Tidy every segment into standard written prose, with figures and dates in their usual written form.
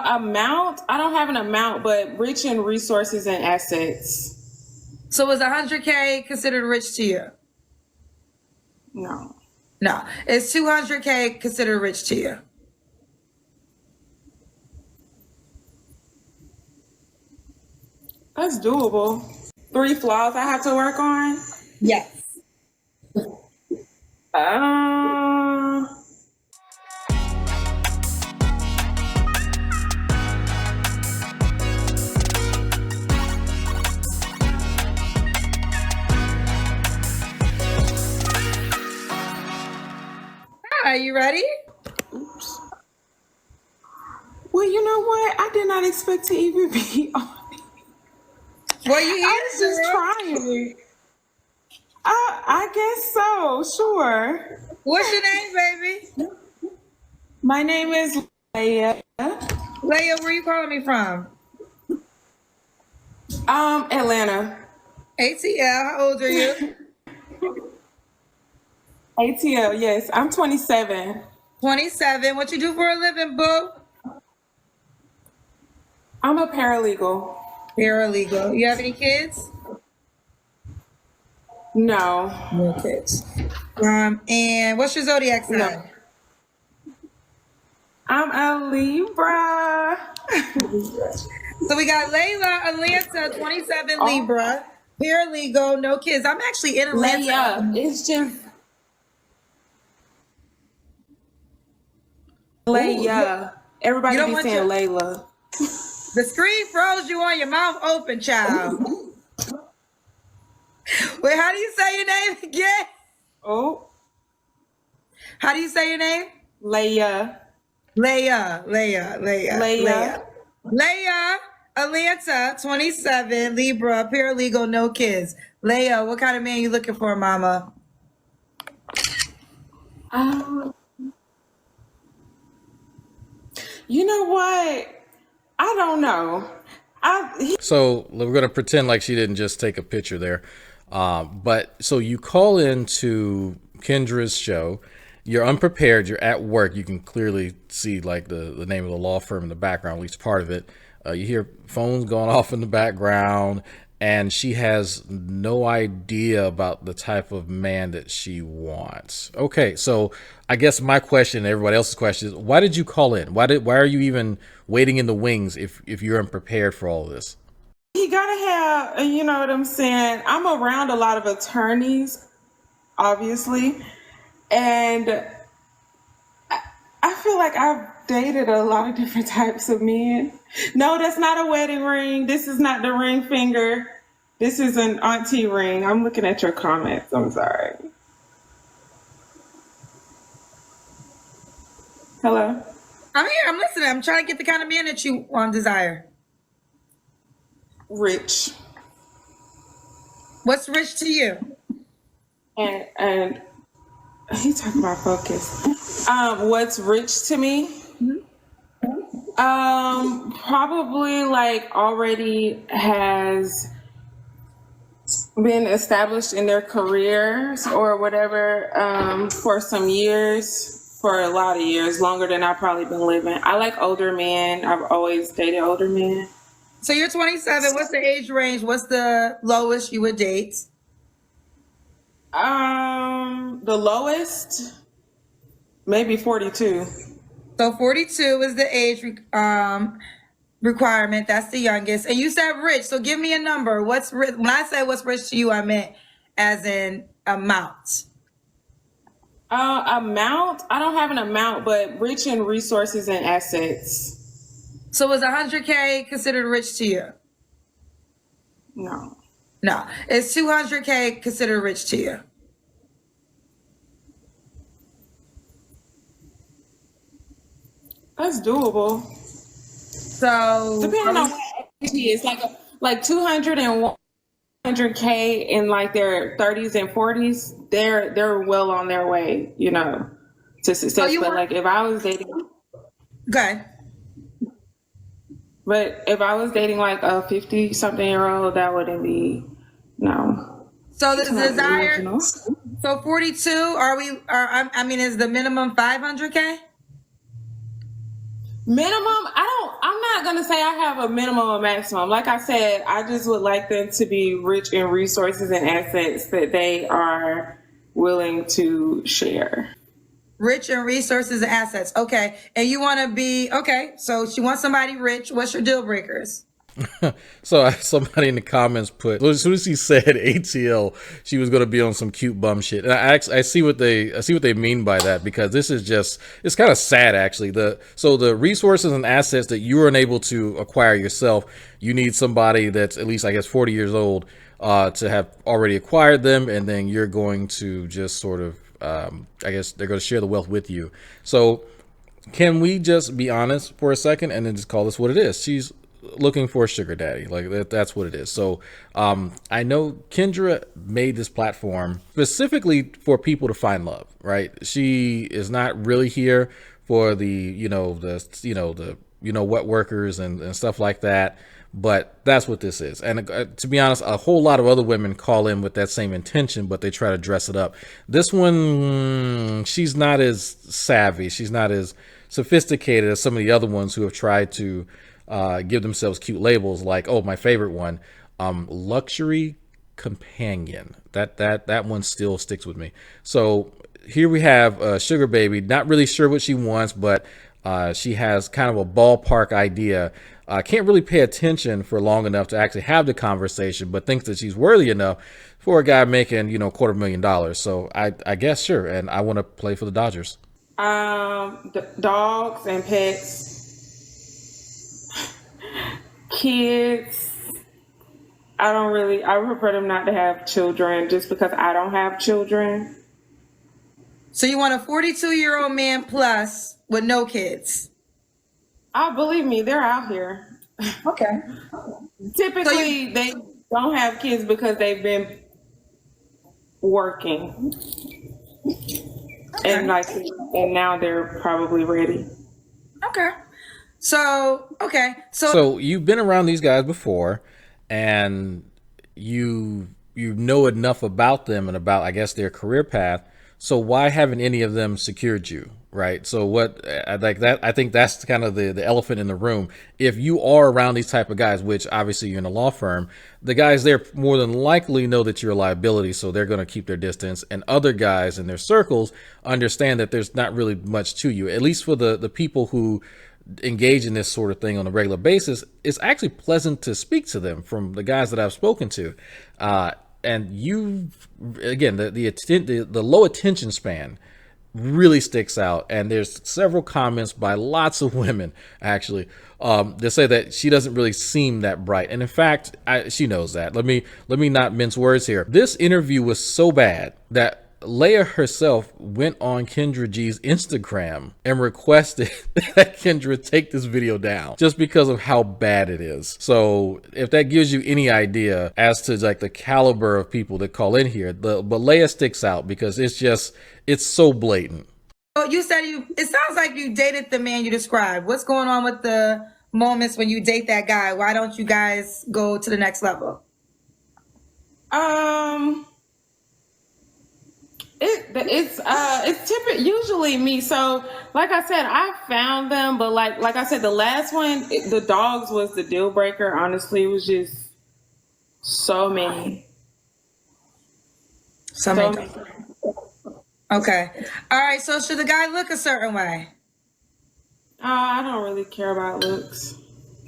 Amount? I don't have an amount, but rich in resources and assets. So is 100K considered rich to you? No. No. Is 200K considered rich to you? That's doable. 3 flaws I have to work on? Yes. Are you ready? Oops. Well, you know what? I did not expect to even be on it. Well, you I was just trying. I guess so, sure. What's your name, baby? My name is Leia. Leia, where you calling me from? Atlanta. ATL, how old are you? ATL, yes. I'm 27. 27. What you do for a living, boo? I'm a paralegal. Paralegal. You have any kids? No. No kids. And what's your zodiac sign? No. I'm a Libra. So we got Layla, Atlanta, 27, Libra, paralegal, no kids. I'm actually in Atlanta. Leia. It's just Leia. Everybody be saying Layla. The screen froze you on your mouth open, child. Wait, how do you say your name again? Oh. How do you say your name? Leia. Leia, Atlanta, 27, Libra, paralegal, no kids. Leia, what kind of man you looking for, mama? You know what? I don't know. So we're going to pretend like she didn't just take a picture there. But so you call into Kendra's show. You're unprepared. You're at work. You can clearly see like the name of the law firm in the background, at least part of it. You hear phones going off in the background, and she has no idea about the type of man that she wants. Okay, so I guess my question, and everybody else's question is, why did you call in? Why are you even waiting in the wings if you're unprepared for all of this? You gotta have, you know what I'm saying? I'm around a lot of attorneys, obviously, and I feel like I've dated a lot of different types of men. No, that's not a wedding ring. This is not the ring finger. This is an auntie ring. I'm looking at your comments. I'm sorry. Hello? I'm here. I'm listening. I'm trying to get the kind of man that you desire. Rich. What's rich to you? And he talking about focus. What's rich to me? Probably like already has been established in their careers or whatever for some years, for a lot of years, longer than I've probably been living. I like older men. I've always dated older men. So you're 27. What's the age range? What's the lowest you would date? The lowest, maybe 42. So 42 is the age requirement. That's the youngest. And you said rich. So give me a number. What's rich? When I say what's rich to you, I meant as in amount. Amount? I don't have an amount, but rich in resources and assets. So is 100K considered rich to you? No. No. Is 200K considered rich to you? That's doable. So depending on what age he is, like 200 and 100K in like their 30s and 40s, they're well on their way, you know, to success. But like if I was dating, okay. But if I was dating like a 50-something-year-old, that wouldn't be no. So the desire. So 42. I mean, is the minimum 500K? Minimum? I'm gonna say I have a minimum or maximum. Like I said, I just would like them to be rich in resources and assets that they are willing to share. Rich in resources and assets. Okay. And you want to be, okay. So she wants somebody rich. What's your deal breakers? So somebody in the comments put, as soon as he said ATL, she was going to be on some cute bum shit. And I see what they mean by that, because this is just, it's kind of sad actually. So the resources and assets that you are unable to acquire yourself, you need somebody that's at least, I guess, 40 years old to have already acquired them, and then you're going to just sort of, I guess they're going to share the wealth with you. So can we just be honest for a second and then just call this what it is? She's looking for a sugar daddy. Like that's what it is. So I know Kendra made this platform specifically for people to find love, right? She is not really here for the wet workers and stuff like that. But that's what this is. And to be honest, a whole lot of other women call in with that same intention, but they try to dress it up. This one, she's not as savvy. She's not as sophisticated as some of the other ones who have tried to give themselves cute labels, like, oh, my favorite one, luxury companion. That one still sticks with me. So here we have a sugar baby, not really sure what she wants, but she has kind of a ballpark idea. Can't really pay attention for long enough to actually have the conversation, but thinks that she's worthy enough for a guy making, $250,000. So I guess sure. And I want to play for the Dodgers. Dogs and pets, kids. I prefer them not to have children just because I don't have children. So you want a 42-year-old man plus with no kids? Believe me, they're out here. Okay. Typically, they don't have kids because they've been working. Okay. And now they're probably ready. Okay. So you've been around these guys before, and you know enough about them and about, I guess, their career path. So why haven't any of them secured you, right? So what, like that, I think that's kind of the elephant in the room. If you are around these type of guys, which obviously you're in a law firm, the guys there more than likely know that you're a liability, so they're going to keep their distance. And other guys in their circles understand that there's not really much to you, at least for the people who engage in this sort of thing on a regular basis. It's actually pleasant to speak to them, from the guys that I've spoken to. And you, again, the low attention span really sticks out. And there's several comments by lots of women, actually, that say that she doesn't really seem that bright. And in fact, she knows that. Let me not mince words here. This interview was so bad that Leia herself went on Kendra G's Instagram and requested that Kendra take this video down just because of how bad it is. So if that gives you any idea as to like the caliber of people that call in here, but Leia sticks out because it's so blatant. So you said it sounds like you dated the man you described. What's going on with the moments when you date that guy? Why don't you guys go to the next level? It's typically usually me. So like I said, I found them, but like I said, the last one, the dogs was the deal breaker. Honestly, it was just so many. So many. Okay. All right. So should the guy look a certain way? I don't really care about looks.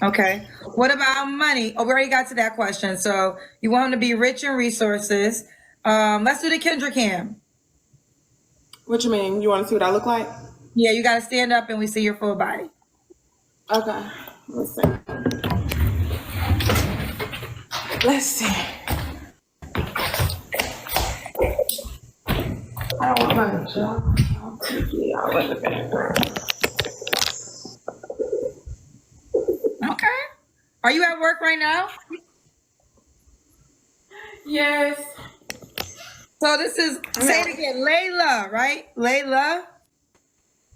Okay. What about money? Oh, we already got to that question. So you want him to be rich in resources. Let's do the Kendra cam. What you mean? You want to see what I look like? Yeah, you got to stand up and we see your full body. Okay. Let's see. I don't want my job. Okay. Are you at work right now? Yes. So this is, say it again, Layla, right? Leia.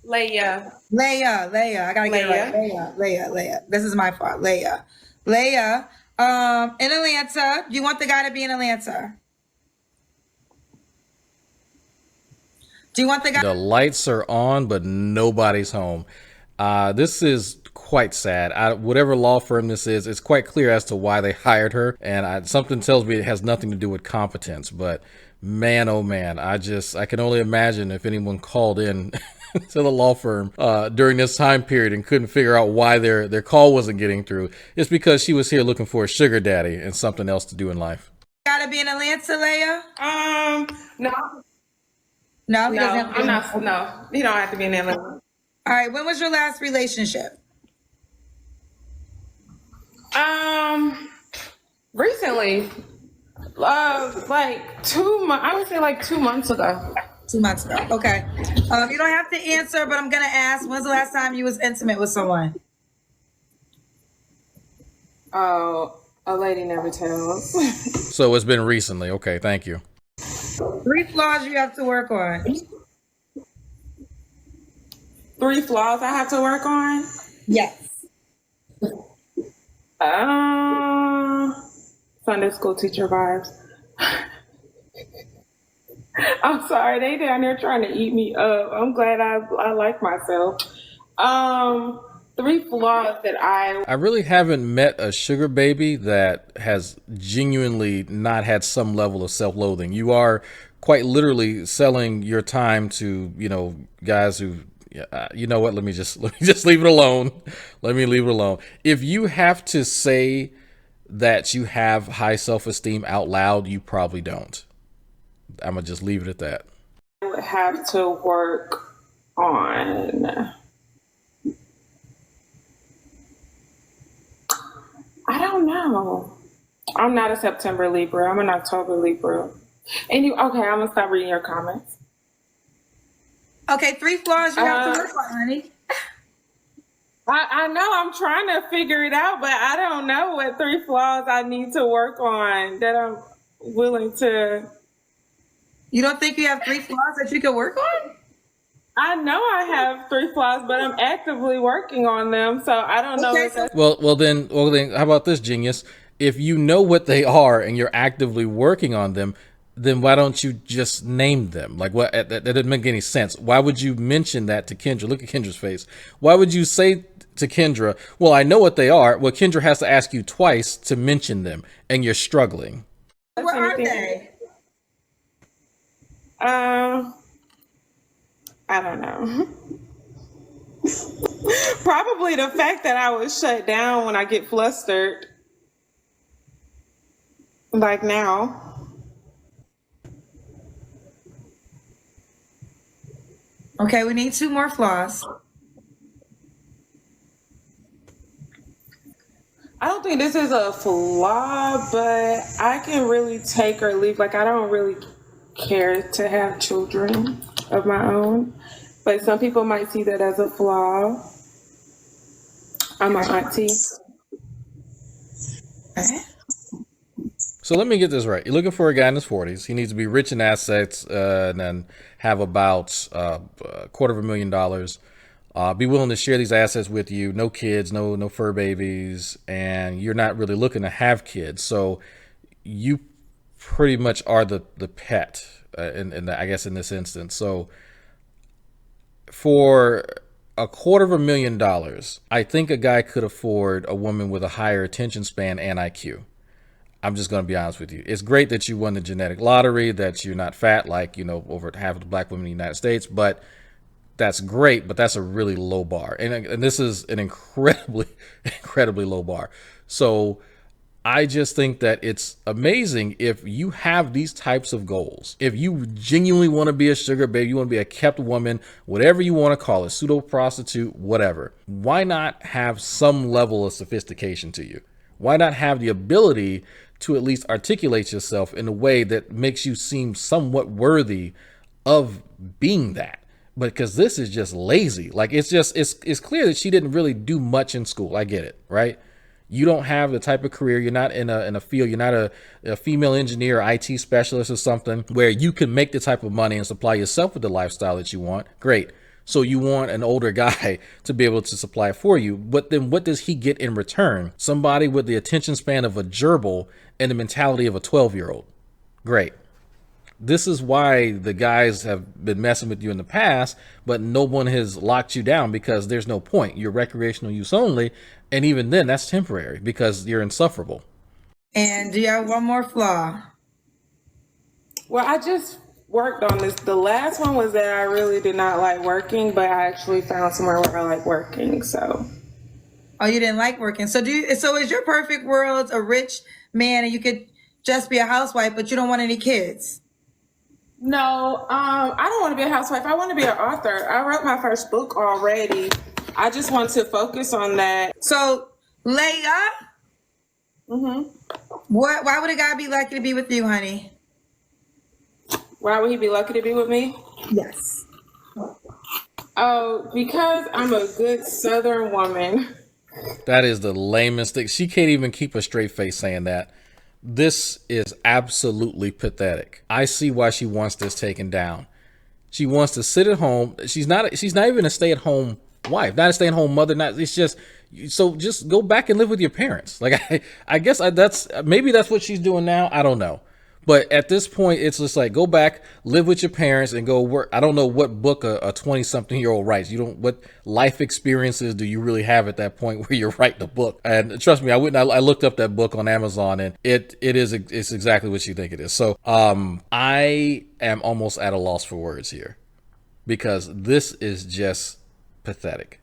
I gotta get it right. Leia. This is my fault. Leia. In Atlanta. Do you want the guy to be in Atlanta? Do you want the guy? The lights are on, but nobody's home. This is quite sad. Whatever law firm this is, it's quite clear as to why they hired her, and something tells me it has nothing to do with competence. But man, oh man, I can only imagine if anyone called in to the law firm during this time period and couldn't figure out why their call wasn't getting through. It's because she was here looking for a sugar daddy and something else to do in life. Gotta be in Atlanta, Leia? No, No, he no, doesn't have to be I'm in- not. No, you don't have to be in Atlanta. All right, when was your last relationship? Recently, like 2 months. I would say like 2 months ago. 2 months ago. Okay. You don't have to answer, but I'm gonna ask, when's the last time you was intimate with someone? Oh, a lady never tells. So it's been recently. Okay, thank you. 3 flaws you have to work on. 3 flaws I have to work on. Yes. Sunday school teacher vibes. I'm sorry, they down there trying to eat me up. I'm glad I like myself. 3 flaws that I really haven't met a sugar baby that has genuinely not had some level of self-loathing. You are quite literally selling your time to, guys who, you know what? Let me just leave it alone. Let me leave it alone. If you have to say that you have high self-esteem out loud, you probably don't. I'm gonna just leave it at that. I would have to work on. I don't know. I'm not a September Libra. I'm an October Libra. And I'm gonna stop reading your comments. Okay, 3 flaws you have to work on, honey. I know I'm trying to figure it out, but I don't know what 3 flaws I need to work on that I'm willing to. You don't think you have 3 flaws that you can work on? I know I have 3 flaws, but I'm actively working on them, so I don't know. Okay, If that's, Well, then, how about this, genius? If you know what they are and you're actively working on them, then why don't you just name them? Like, what? That doesn't make any sense. Why would you mention that to Kendra? Look at Kendra's face. Why would you say to Kendra, well, I know what they are? Well, Kendra has to ask you twice to mention them, and you're struggling. What are they? I don't know. Probably the fact that I was shut down when I get flustered. Like now. Okay, we need 2 more flaws. I don't think this is a flaw, but I can really take or leave. Like, I don't really care to have children of my own, but some people might see that as a flaw. I'm an auntie. Okay. So let me get this right. You're looking for a guy in his 40s. He needs to be rich in assets and then have about $250,000. Be willing to share these assets with you. No kids, no fur babies, and you're not really looking to have kids. So you pretty much are the pet, I guess in this instance. So for $250,000, I think a guy could afford a woman with a higher attention span and IQ. I'm just going to be honest with you. It's great that you won the genetic lottery, that you're not fat like, over half of the black women in the United States, but that's great, but that's a really low bar. And this is an incredibly, incredibly low bar. So I just think that it's amazing if you have these types of goals. If you genuinely want to be a sugar baby, you want to be a kept woman, whatever you want to call it, pseudo prostitute, whatever. Why not have some level of sophistication to you? Why not have the ability to at least articulate yourself in a way that makes you seem somewhat worthy of being that? Because this is just lazy. Like, it's clear that she didn't really do much in school. I get it, right? You don't have the type of career. You're not in a field. You're not a female engineer or IT specialist or something where you can make the type of money and supply yourself with the lifestyle that you want. Great. So you want an older guy to be able to supply it for you. But then what does he get in return? Somebody with the attention span of a gerbil and the mentality of a 12-year-old. Great. This is why the guys have been messing with you in the past, but no one has locked you down because there's no point. You're recreational use only, and even then, that's temporary because you're insufferable. And do you have one more flaw? Well, I just worked on this. The last one was that I really did not like working, but I actually found somewhere where I like working. So, Oh, you didn't like working. So so is your perfect world a rich man and you could just be a housewife, but you don't want any kids? no, I don't want to be a housewife. I want to be an author. I wrote my first book already. I just want to focus on that. So, Leia, why would a guy be lucky to be with you, honey? Why would he be lucky to be with me? Yes. Oh, because I'm a good Southern woman. That is the lamest thing. She can't even keep a straight face saying that. This is absolutely pathetic. I see why she wants this taken down. She wants to sit at home. She's not even a stay-at-home wife, not a stay-at-home mother. Not it's just so just go back and live with your parents. Like I guess that's maybe that's what she's doing now. I don't know. But at this point, it's just like go back, live with your parents, and go work. I don't know what book a 20-something-year-old writes. You don't. What life experiences do you really have at that point where you're writing a book? And trust me, I looked up that book on Amazon, and it's exactly what you think it is. So I am almost at a loss for words here because this is just pathetic.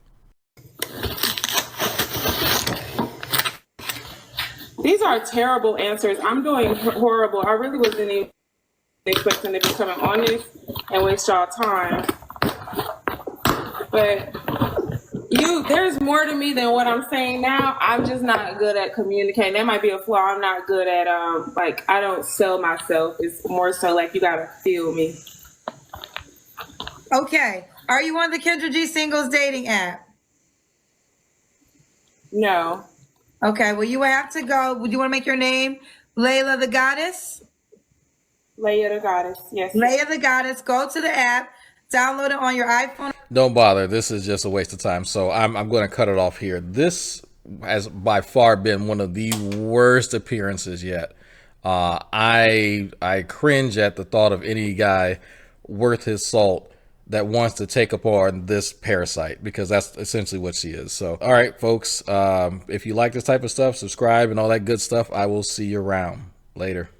These are terrible answers. I'm doing horrible. I really wasn't even expecting to be coming on this and waste y'all time. But there's more to me than what I'm saying now. I'm just not good at communicating. That might be a flaw. I'm not good at I don't sell myself. It's more so like you gotta feel me. Okay. Are you on the Kendra G singles dating app? No. Okay. Well, you have to go. Would you want to make your name Layla the Goddess? Leia the Goddess. Yes. Leia the Goddess. Go to the app. Download it on your iPhone. Don't bother. This is just a waste of time. So I'm going to cut it off here. This has by far been one of the worst appearances yet. I cringe at the thought of any guy worth his salt that wants to take apart this parasite, because that's essentially what she is. So, all right, folks, if you like this type of stuff, subscribe and all that good stuff. I will see you around. Later.